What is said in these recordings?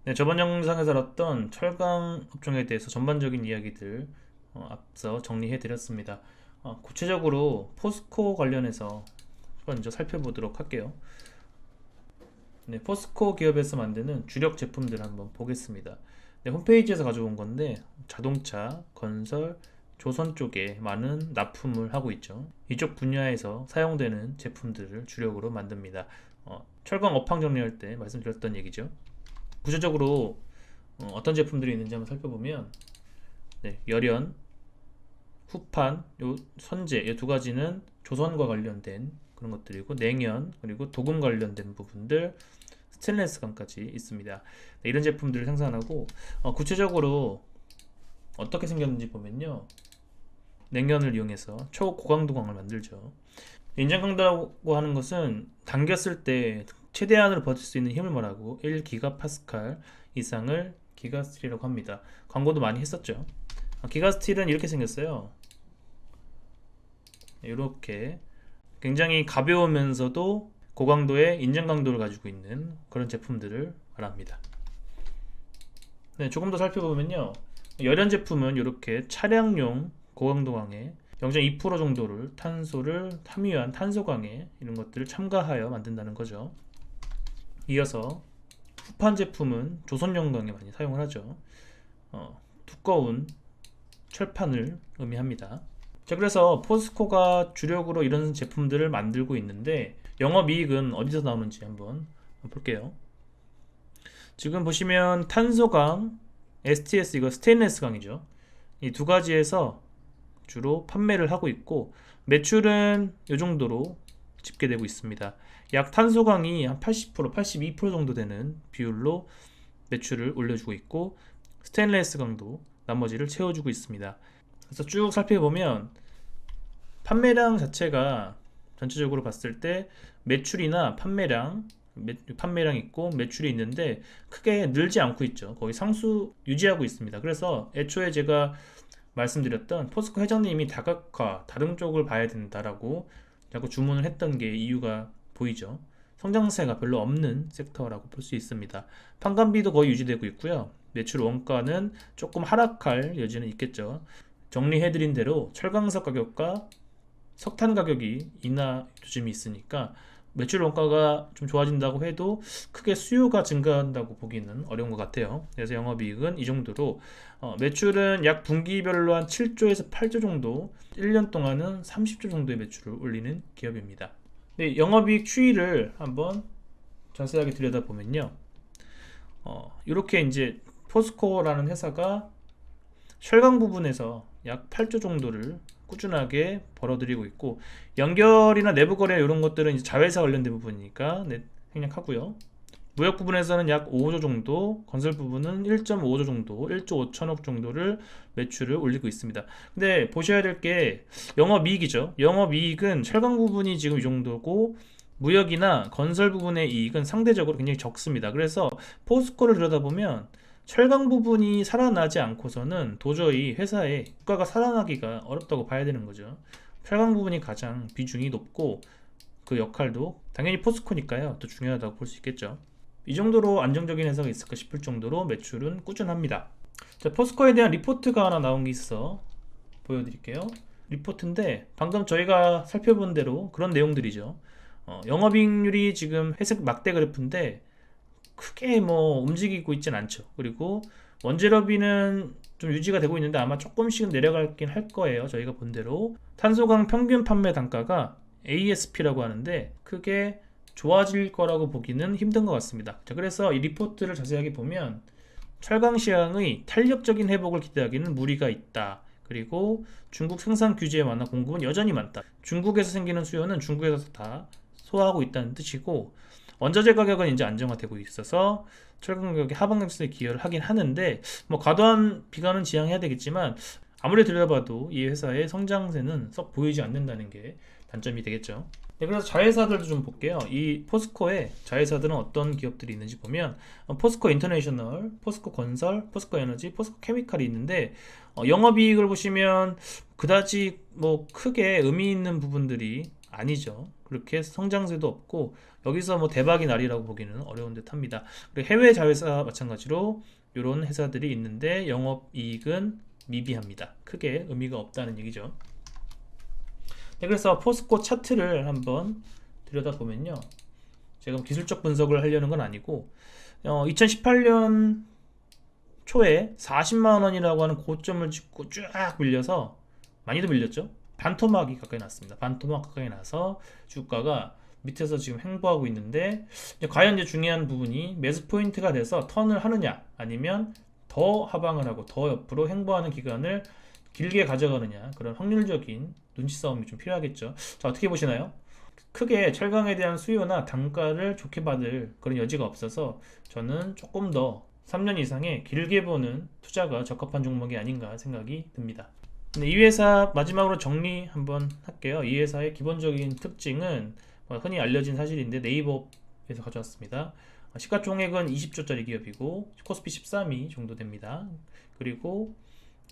네, 저번 영상에서 다뤘던 철강 업종에 대해서 전반적인 이야기들 앞서 정리해 드렸습니다. 구체적으로 포스코 관련해서 먼저 살펴보도록 할게요. 네, 포스코 기업에서 만드는 주력 제품들 한번 보겠습니다. 네, 홈페이지에서 가져온 건데 자동차, 건설, 조선 쪽에 많은 납품을 하고 있죠. 이쪽 분야에서 사용되는 제품들을 주력으로 만듭니다. 철강 업황 정리할 때 말씀드렸던 얘기죠. 구체적으로 어떤 제품들이 있는지 한번 살펴보면, 네, 열연, 후판, 선제 이 두 가지는 조선과 관련된 그런 것들이고, 냉연 그리고 도금 관련된 부분들, 스테인레스관까지 있습니다. 네, 이런 제품들을 생산하고, 구체적으로 어떻게 생겼는지 보면요, 냉연을 이용해서 초고강도광을 만들죠. 인장강도라고 하는 것은 당겼을 때 최대한으로 버틸 수 있는 힘을 말하고 1기가파스칼 이상을 기가스틸이라고 합니다. 광고도 많이 했었죠. 기가스틸은 이렇게 생겼어요. 이렇게 굉장히 가벼우면서도 고강도의 인장 강도를 가지고 있는 그런 제품들을 말합니다. 네, 조금 더 살펴보면요, 열연 제품은 이렇게 차량용 고강도광에 0.2% 정도를 탄소를 함유한 탄소광에 이런 것들을 첨가하여 만든다는 거죠. 이어서 후판 제품은 조선용 강에 많이 사용을 하죠. 두꺼운 철판을 의미합니다. 자, 그래서 포스코가 주력으로 이런 제품들을 만들고 있는데 영업이익은 어디서 나오는지 한번 볼게요. 지금 보시면 탄소강, STS, 이거 스테인레스 강이죠. 이 두 가지에서 주로 판매를 하고 있고, 매출은 이 정도로 집계되고 있습니다. 약 탄소강이 한 80%, 82% 정도 되는 비율로 매출을 올려주고 있고, 스테인레스 강도 나머지를 채워주고 있습니다. 그래서 쭉 살펴보면 판매량 자체가 전체적으로 봤을 때 매출이나 판매량 있고 매출이 있는데 크게 늘지 않고 있죠. 거의 상수 유지하고 있습니다. 그래서 애초에 제가 말씀드렸던 포스코 회장님이 다각화, 다른 쪽을 봐야 된다라고 자꾸 주문을 했던 게 이유가 보이죠. 성장세가 별로 없는 섹터라고 볼 수 있습니다. 판관비도 거의 유지되고 있고요. 매출 원가는 조금 하락할 여지는 있겠죠. 정리해드린 대로 철강석 가격과 석탄 가격이 인하 조짐이 있으니까 매출 원가가 좀 좋아진다고 해도 크게 수요가 증가한다고 보기는 어려운 것 같아요. 그래서 영업이익은 이 정도로, 매출은 약 분기별로 한 7조에서 8조 정도, 1년 동안은 30조 정도의 매출을 올리는 기업입니다. 네, 영업이익 추이를 한번 자세하게 들여다보면요, 이렇게 이제 포스코라는 회사가 철강 부분에서 약 8조 정도를 꾸준하게 벌어들이고 있고, 연결이나 내부 거래 이런 것들은 이제 자회사 관련된 부분이니까 생략하고요. 무역 부분에서는 약 5조 정도, 건설 부분은 1.5조 정도, 1조 5천억 정도를 매출을 올리고 있습니다. 근데 보셔야 될 게 영업이익이죠. 영업이익은 철강 부분이 지금 이 정도고, 무역이나 건설 부분의 이익은 상대적으로 굉장히 적습니다. 그래서 포스코를 들여다보면 철강 부분이 살아나지 않고서는 도저히 회사의 주가가 살아나기가 어렵다고 봐야 되는 거죠. 철강 부분이 가장 비중이 높고, 그 역할도 당연히 포스코니까요, 또 중요하다고 볼 수 있겠죠. 이 정도로 안정적인 회사가 있을까 싶을 정도로 매출은 꾸준합니다. 자, 포스코에 대한 리포트가 하나 나온 게 있어 보여드릴게요. 리포트인데 방금 저희가 살펴본 대로 그런 내용들이죠. 영업이익률이 지금 회색 막대 그래프인데 크게 뭐 움직이고 있진 않죠. 그리고 원재료비는 좀 유지가 되고 있는데 아마 조금씩은 내려가긴 할 거예요. 저희가 본 대로 탄소강 평균 판매 단가가 ASP라고 하는데 크게 좋아질 거라고 보기는 힘든 것 같습니다. 자, 그래서 이 리포트를 자세하게 보면 철강 시장의 탄력적인 회복을 기대하기는 무리가 있다. 그리고 중국 생산 규제 완화 공급은 여전히 많다. 중국에서 생기는 수요는 중국에서 다 소화하고 있다는 뜻이고, 원자재 가격은 이제 안정화되고 있어서 철강 가격의 하방 강세에 기여를 하긴 하는데, 뭐 과도한 비관은 지양해야 되겠지만 아무리 들여다봐도 이 회사의 성장세는 썩 보이지 않는다는 게 단점이 되겠죠. 네, 그래서 자회사들도 좀 볼게요. 이 포스코의 자회사들은 어떤 기업들이 있는지 보면 포스코 인터내셔널, 포스코 건설, 포스코 에너지, 포스코 케미칼이 있는데, 영업이익을 보시면 그다지 뭐 크게 의미 있는 부분들이 아니죠. 그렇게 성장세도 없고 여기서 뭐 대박이 날이라고 보기는 어려운 듯 합니다. 그리고 해외 자회사 마찬가지로 이런 회사들이 있는데 영업이익은 미비합니다. 크게 의미가 없다는 얘기죠. 네, 그래서 포스코 차트를 한번 들여다보면요, 제가 기술적 분석을 하려는 건 아니고 2018년 초에 40만원이라고 하는 고점을 찍고 쫙 밀려서, 많이도 밀렸죠. 반토막이 가까이 났습니다. 반토막 가까이 나서 주가가 밑에서 지금 횡보하고 있는데, 과연 이제 중요한 부분이 매수 포인트가 돼서 턴을 하느냐, 아니면 더 하방을 하고 더 옆으로 횡보하는 기간을 길게 가져가느냐, 그런 확률적인 눈치 싸움이 좀 필요하겠죠. 자, 어떻게 보시나요? 크게 철강에 대한 수요나 단가를 좋게 받을 그런 여지가 없어서 저는 조금 더 3년 이상의 길게 보는 투자가 적합한 종목이 아닌가 생각이 듭니다. 이 회사 마지막으로 정리 한번 할게요. 이 회사의 기본적인 특징은 흔히 알려진 사실인데 네이버에서 가져왔습니다. 시가총액은 20조짜리 기업이고 코스피 13위 정도 됩니다. 그리고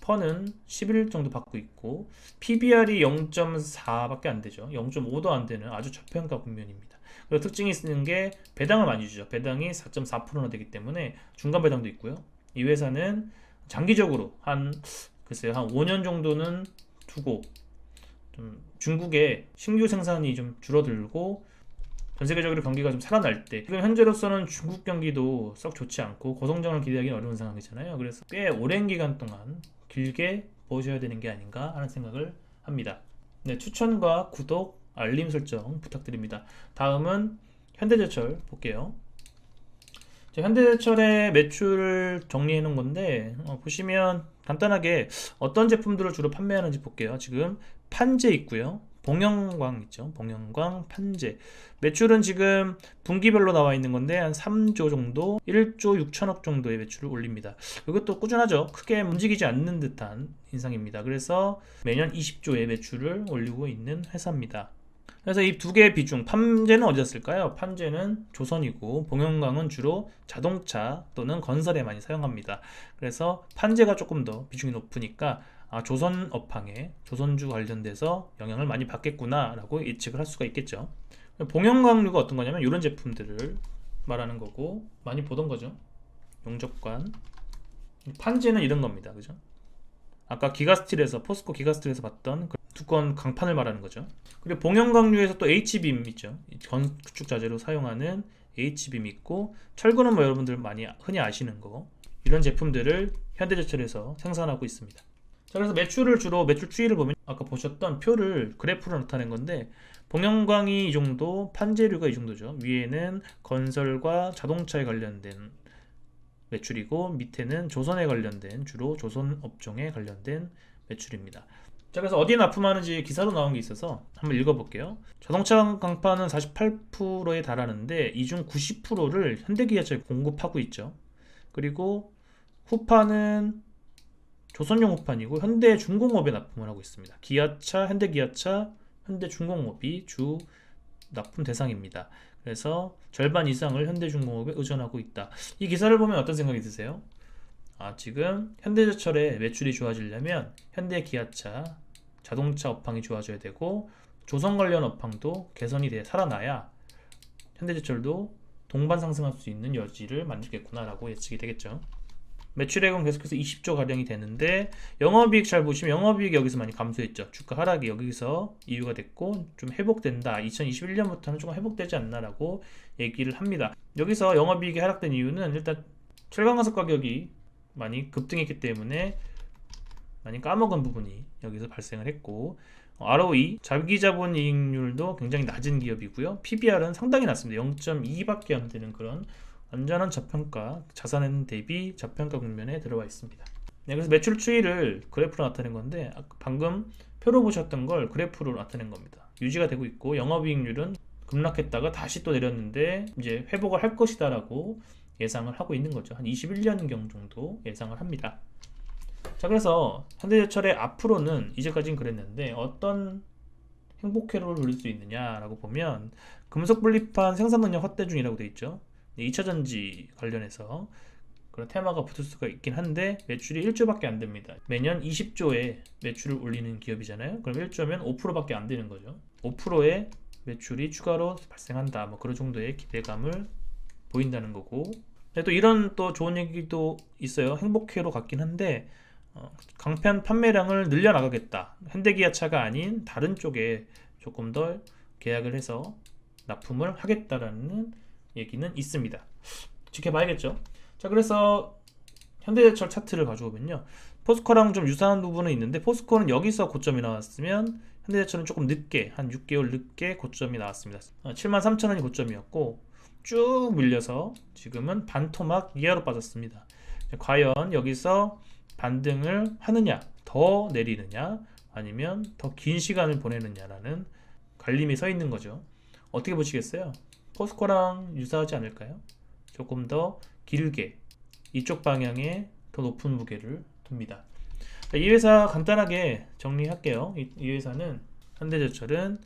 펀은 11 정도 받고 있고 PBR이 0.4밖에 안 되죠. 0.5도 안 되는 아주 저평가 국면입니다. 그리고 특징이 있는 게 배당을 많이 주죠. 배당이 4.4%나 되기 때문에 중간 배당도 있고요. 이 회사는 장기적으로 글쎄요, 한 5년 정도는 두고 좀 중국의 신규 생산이 좀 줄어들고 전 세계적으로 경기가 좀 살아날 때, 지금 현재로서는 중국 경기도 썩 좋지 않고 고성장을 기대하기는 어려운 상황이잖아요. 그래서 꽤 오랜 기간 동안 길게 보셔야 되는 게 아닌가 하는 생각을 합니다. 네, 추천과 구독, 알림 설정 부탁드립니다. 다음은 현대제철 볼게요. 현대제철의 매출을 정리해 놓은 건데, 보시면 간단하게 어떤 제품들을 주로 판매하는지 볼게요. 지금 판재 있고요, 봉영광 있죠. 봉영광, 판재. 매출은 지금 분기별로 나와 있는 건데 한 3조 정도, 1조 6천억 정도의 매출을 올립니다. 이것도 꾸준하죠. 크게 움직이지 않는 듯한 인상입니다. 그래서 매년 20조의 매출을 올리고 있는 회사입니다. 그래서 이 두 개의 비중, 판재는 어디였을까요? 판재는 조선이고 봉영광은 주로 자동차 또는 건설에 많이 사용합니다. 그래서 판재가 조금 더 비중이 높으니까 조선 업황에, 조선주 관련돼서 영향을 많이 받겠구나 라고 예측을 할 수가 있겠죠. 봉영광류가 어떤 거냐면 이런 제품들을 말하는 거고, 많이 보던 거죠. 용접관. 판재는 이런 겁니다. 그죠? 아까 기가스틸에서, 포스코 기가스틸에서 봤던 그 두꺼운 강판을 말하는 거죠. 그리고 봉영광류에서 또 H빔 있죠. 건축 자재로 사용하는 H빔 있고, 철근은 뭐 여러분들 많이 흔히 아시는 거, 이런 제품들을 현대제철에서 생산하고 있습니다. 자, 그래서 매출 추이를 보면 아까 보셨던 표를 그래프로 나타낸 건데, 봉영광이 이 정도, 판재류가 이 정도죠. 위에는 건설과 자동차에 관련된 매출이고, 밑에는 조선에 관련된, 주로 조선 업종에 관련된 매출입니다. 자, 그래서 어디에 납품하는지 기사로 나온 게 있어서 한번 읽어볼게요. 자동차 강판은 48%에 달하는데 이 중 90%를 현대기아차에 공급하고 있죠. 그리고 후판은 조선용 후판이고 현대중공업에 납품을 하고 있습니다. 기아차, 현대기아차, 현대중공업이 주 납품 대상입니다. 그래서 절반 이상을 현대중공업에 의존하고 있다. 이 기사를 보면 어떤 생각이 드세요? 지금 현대제철의 매출이 좋아지려면 현대기아차, 자동차 업황이 좋아져야 되고, 조선 관련 업황도 개선이 돼 살아나야 현대제철도 동반 상승할 수 있는 여지를 만들겠구나라고 예측이 되겠죠. 매출액은 계속해서 20조 가량이 되는데, 영업이익 잘 보시면 영업이익이 여기서 많이 감소했죠. 주가 하락이 여기서 이유가 됐고 좀 회복된다, 2021년부터는 조금 회복되지 않나라고 얘기를 합니다. 여기서 영업이익이 하락된 이유는 일단 철강화석 가격이 많이 급등했기 때문에 많이 까먹은 부분이 여기서 발생을 했고, ROE, 자기자본이익률도 굉장히 낮은 기업이고요. PBR은 상당히 낮습니다. 0.2밖에 안 되는 그런 완전한 저평가, 자산 대비 저평가 국면에 들어와 있습니다. 네, 그래서 매출 추이를 그래프로 나타낸 건데, 방금 표로 보셨던 걸 그래프로 나타낸 겁니다. 유지가 되고 있고, 영업이익률은 급락했다가 다시 또 내렸는데 이제 회복을 할 것이다 라고 예상을 하고 있는 거죠. 한 21년경 정도 예상을 합니다. 자, 그래서 현대제철의 앞으로는, 이제까지는 그랬는데 어떤 행복회로를 돌릴 수 있느냐라고 보면, 금속 분리판 생산 능력 확대 중이라고 되어 있죠. 2차전지 관련해서 그런 테마가 붙을 수가 있긴 한데 매출이 1조밖에 안 됩니다. 매년 20조의 매출을 올리는 기업이잖아요. 그럼 1조면 5%밖에 안 되는 거죠. 5%의 매출이 추가로 발생한다. 뭐 그런 정도의 기대감을 보인다는 거고. 근데 또 이런 또 좋은 얘기도 있어요. 행복회로 같긴 한데 강판 판매량을 늘려나가겠다. 현대기아차가 아닌 다른 쪽에 조금 더 계약을 해서 납품을 하겠다라는 얘기는 있습니다. 지켜봐야겠죠. 자, 그래서 현대제철 차트를 가져오면요, 포스코랑 좀 유사한 부분은 있는데 포스코는 여기서 고점이 나왔으면 현대제철은 조금 늦게, 한 6개월 늦게 고점이 나왔습니다. 73,000원이 고점이었고 쭉 밀려서 지금은 반토막 이하로 빠졌습니다. 과연 여기서 반등을 하느냐, 더 내리느냐, 아니면 더 긴 시간을 보내느냐라는 갈림이 서 있는 거죠. 어떻게 보시겠어요? 포스코랑 유사하지 않을까요? 조금 더 길게 이쪽 방향에 더 높은 무게를 둡니다. 이 회사 간단하게 정리할게요. 이 회사는, 현대제철은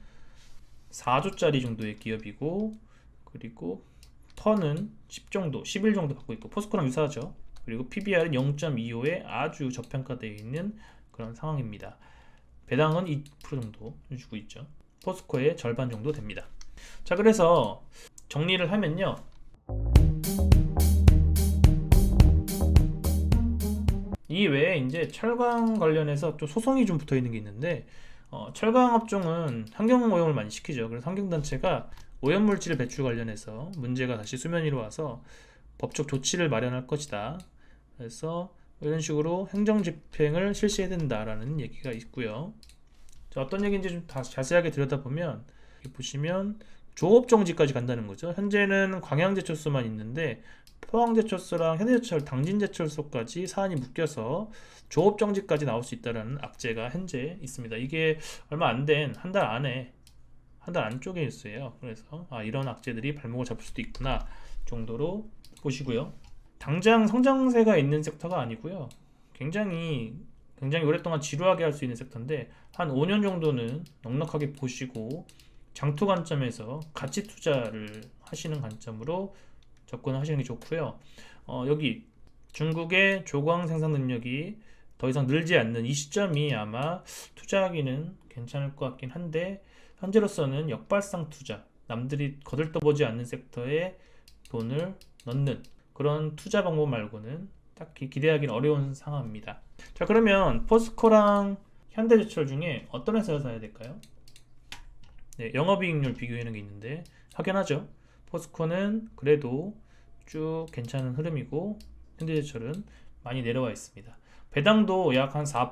4조짜리 정도의 기업이고, 그리고 턴은 10 정도, 11 정도 받고 있고, 포스코랑 유사하죠. 그리고 PBR은 0.25에 아주 저평가되어 있는 그런 상황입니다. 배당은 2% 정도 주고 있죠. 포스코의 절반 정도 됩니다. 자, 그래서 정리를 하면요, 이 외에 이제 철강 관련해서 또 소송이 좀 붙어 있는 게 있는데, 철강 업종은 환경 오염을 많이 시키죠. 그래서 환경단체가 오염물질 배출 관련해서 문제가 다시 수면 위로 와서 법적 조치를 마련할 것이다. 그래서 이런 식으로 행정집행을 실시해야 된다라는 얘기가 있고요. 자, 어떤 얘기인지 좀 자세하게 들여다보면, 여기 보시면 조업정지까지 간다는 거죠. 현재는 광양제철소만 있는데 포항제철소랑 현대제철, 당진제철소까지 사안이 묶여서 조업정지까지 나올 수 있다는 악재가 현재 있습니다. 이게 얼마 안 된, 한 달 안에, 한 달 안쪽에 있어요. 그래서 이런 악재들이 발목을 잡을 수도 있구나 정도로 보시고요. 당장 성장세가 있는 섹터가 아니고요, 굉장히 오랫동안 지루하게 할 수 있는 섹터인데, 한 5년 정도는 넉넉하게 보시고 장투 관점에서 가치 투자를 하시는 관점으로 접근하시는 게 좋고요. 여기 중국의 조광 생산 능력이 더 이상 늘지 않는 이 시점이 아마 투자하기는 괜찮을 것 같긴 한데, 현재로서는 역발상 투자, 남들이 거들떠보지 않는 섹터에 돈을 넣는 그런 투자 방법 말고는 딱히 기대하기는 어려운 상황입니다. 자, 그러면 포스코랑 현대제철 중에 어떤 회사를 사야 될까요? 네, 영업이익률 비교하는 게 있는데 확연하죠. 포스코는 그래도 쭉 괜찮은 흐름이고 현대제철은 많이 내려와 있습니다. 배당도 약 한 4%,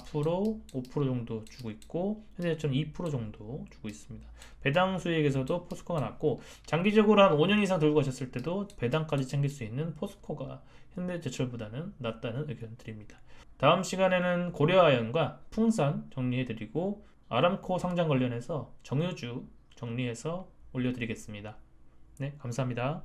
5% 정도 주고 있고 현대제철은 2% 정도 주고 있습니다. 배당 수익에서도 포스코가 낮고, 장기적으로 한 5년 이상 들고 가셨을 때도 배당까지 챙길 수 있는 포스코가 현대제철보다는 낫다는 의견 드립니다. 다음 시간에는 고려아연과 풍산 정리해드리고 아람코 상장 관련해서 정유주 정리해서 올려드리겠습니다. 네, 감사합니다.